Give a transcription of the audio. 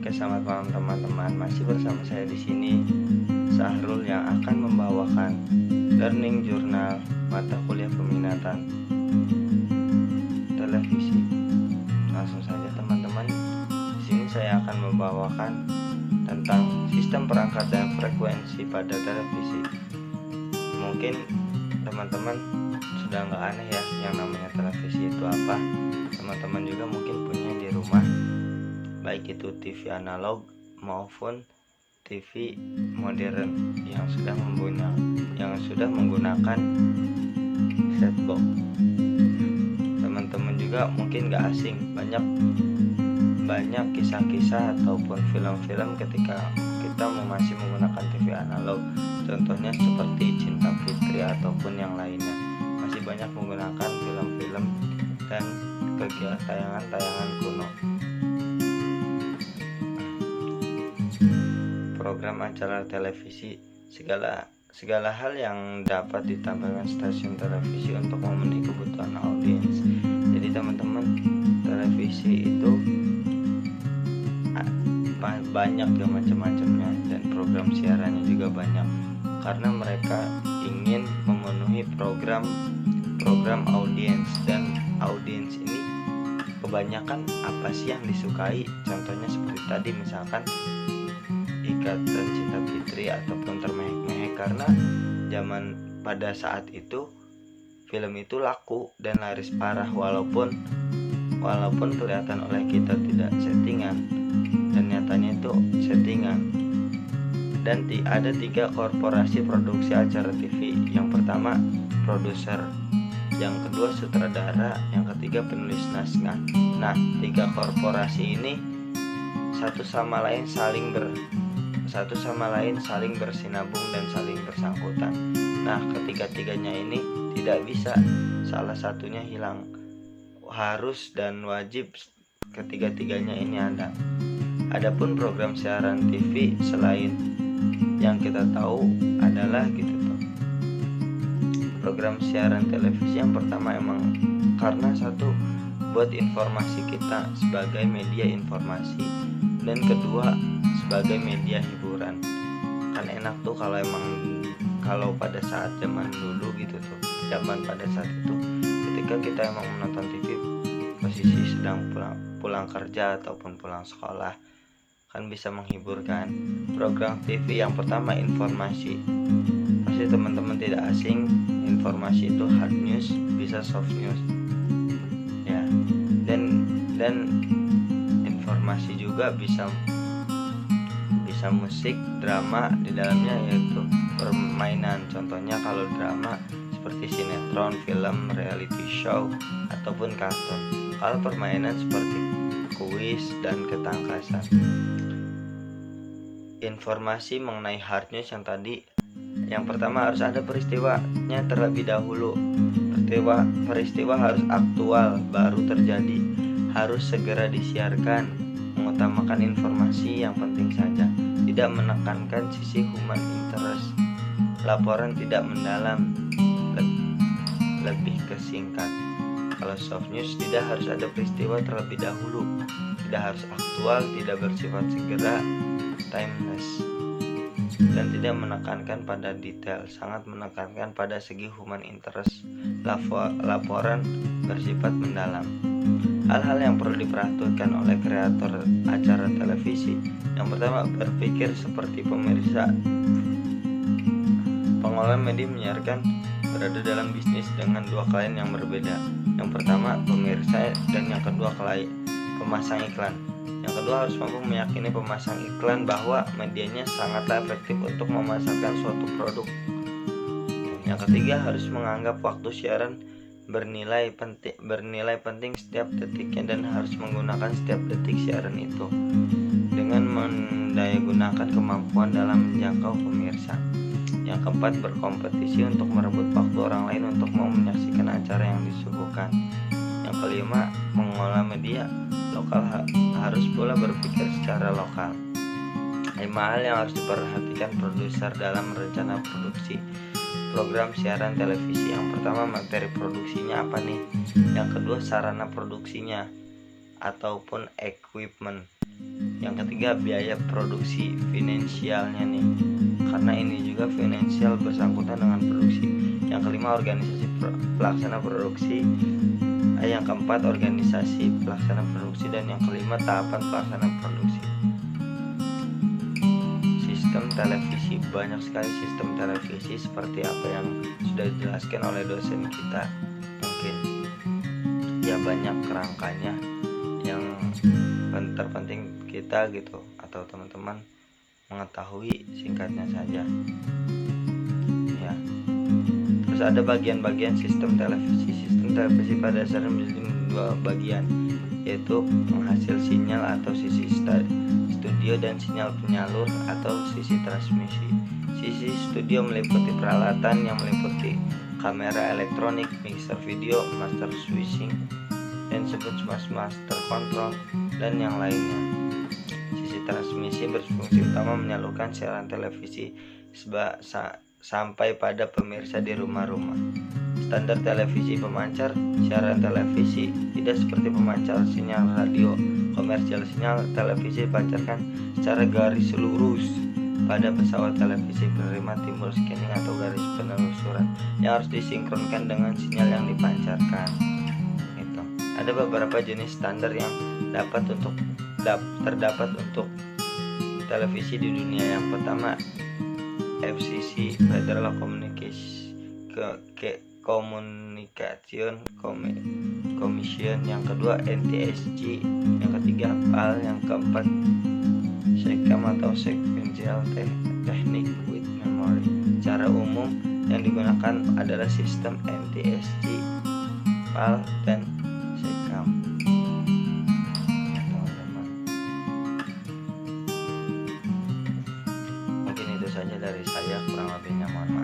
Oke, selamat malam teman-teman. Masih bersama saya di sini, Sahrul, yang akan membawakan Learning Journal mata kuliah peminatan televisi. Langsung saja teman-teman. Di sini saya akan membawakan tentang sistem perangkat dan frekuensi pada televisi. Mungkin teman-teman sudah nggak aneh ya yang namanya televisi itu apa. Teman-teman juga mungkin punya di rumah, baik itu TV analog maupun TV modern yang sudah menggunakan set box. Teman-teman juga mungkin gak asing, banyak kisah-kisah ataupun film-film ketika kita masih menggunakan TV analog. Contohnya seperti Cinta Fitri ataupun yang lainnya. Masih banyak menggunakan film-film dan tayangan-tayangan kuno. Program acara televisi, segala hal yang dapat ditampilkan stasiun televisi untuk memenuhi kebutuhan audiens. Jadi teman-teman, televisi itu banyak ya macam-macamnya, dan program siarannya juga banyak, karena mereka ingin memenuhi program audiens, dan audiens ini kebanyakan apa sih yang disukai. Contohnya seperti tadi, misalkan Ikatan Cinta Fitri ataupun Termehek-mehek, karena zaman pada saat itu film itu laku dan laris parah, walaupun kelihatan oleh kita tidak settingan, dan nyatanya itu settingan. Dan ada 3 korporasi produksi acara TV. Yang pertama produser, yang kedua sutradara, yang ketiga penulis naskah. Nah, 3 korporasi ini satu sama lain saling bersinabung dan saling bersangkutan. Nah, ketiga-tiganya ini tidak bisa salah satunya hilang. Harus dan wajib ketiga-tiganya ini ada. Adapun program siaran TV selain yang kita tahu adalah program siaran televisi yang pertama emang karena satu, buat informasi kita sebagai media informasi, dan kedua sebagai media hiburan. Kan enak tuh kalau pada saat zaman dulu pada saat itu ketika kita emang menonton TV posisi sedang pulang kerja ataupun pulang sekolah, kan bisa menghiburkan. Program TV yang pertama informasi, pasti teman-teman tidak asing, informasi itu hard news, bisa soft news ya, dan informasi juga bisa musik, drama di dalamnya, yaitu permainan. Contohnya kalau drama seperti sinetron, film, reality show ataupun kartun. Kalau permainan seperti kuis dan ketangkasan. Informasi mengenai hard news yang tadi, yang pertama harus ada peristiwanya terlebih dahulu. Peristiwa harus aktual baru terjadi, harus segera disiarkan, mengutamakan informasi yang penting saja, tidak menekankan sisi human interest, laporan tidak mendalam, lebih ke singkat. Kalau soft news tidak harus ada peristiwa terlebih dahulu, tidak harus aktual, tidak bersifat segera, timeless, dan tidak menekankan pada detail, sangat menekankan pada segi human interest. Laporan bersifat mendalam. Hal-hal yang perlu diperhatikan oleh kreator acara televisi. Yang pertama, berpikir seperti pemirsa. Pengelola media menyiarkan berada dalam bisnis dengan 2 klien yang berbeda. Yang pertama pemirsa, dan yang kedua pemasang iklan. Yang kedua harus mampu meyakini pemasang iklan bahwa medianya sangatlah efektif untuk memasarkan suatu produk. Yang ketiga harus menganggap waktu siaran bernilai penting setiap detiknya, dan harus menggunakan setiap detik siaran itu dengan mendayagunakan kemampuan dalam menjangkau pemirsa. Yang keempat, berkompetisi untuk merebut waktu orang lain untuk mau menyaksikan acara yang disuguhkan. Yang kelima, mengolah media lokal harus pula berpikir secara lokal. 5 hal yang harus diperhatikan produser dalam rencana produksi program siaran televisi. Yang pertama, materi produksinya apa nih? Yang kedua, sarana produksinya ataupun equipment. Yang ketiga, biaya produksi finansialnya nih, karena ini juga finansial bersangkutan dengan produksi. Yang kelima, organisasi pelaksana produksi. Yang keempat, organisasi pelaksana produksi. Dan yang kelima, tahapan pelaksanaan produksi. Sistem televisi, banyak sekali sistem televisi seperti apa yang sudah dijelaskan oleh dosen kita. Mungkin ya banyak kerangkanya yang terpenting kita gitu atau teman-teman mengetahui, singkatnya saja ya. Terus ada bagian-bagian sistem televisi. Sistem televisi pada dasarnya menjadi dua bagian, yaitu penghasil sinyal atau sisi studio dan sinyal penyalur atau sisi transmisi. Sisi studio meliputi peralatan yang meliputi kamera elektronik, mixer video, master switching, dan disebut master control, dan yang lainnya. Sisi transmisi berfungsi utama menyalurkan siaran televisi sampai pada pemirsa di rumah-rumah. Standar televisi pemancar siaran televisi tidak seperti pemancar sinyal radio komersial. Sinyal televisi dipancarkan secara garis lurus pada pesawat televisi penerima, timbul scanning atau garis penelusuran yang harus disinkronkan dengan sinyal yang dipancarkan. Gitu. Ada beberapa jenis standar yang terdapat untuk televisi di dunia. Yang pertama, FCC Federal Communication Commission. Yang kedua, NTSC. Yang ketiga, PAL. Yang keempat, SECAM atau Sequential Technique with Memory. Cara umum yang digunakan adalah sistem NTSC, PAL, dan SECAM. Mungkin itu saja dari saya, kurang lebihnya mohon maaf.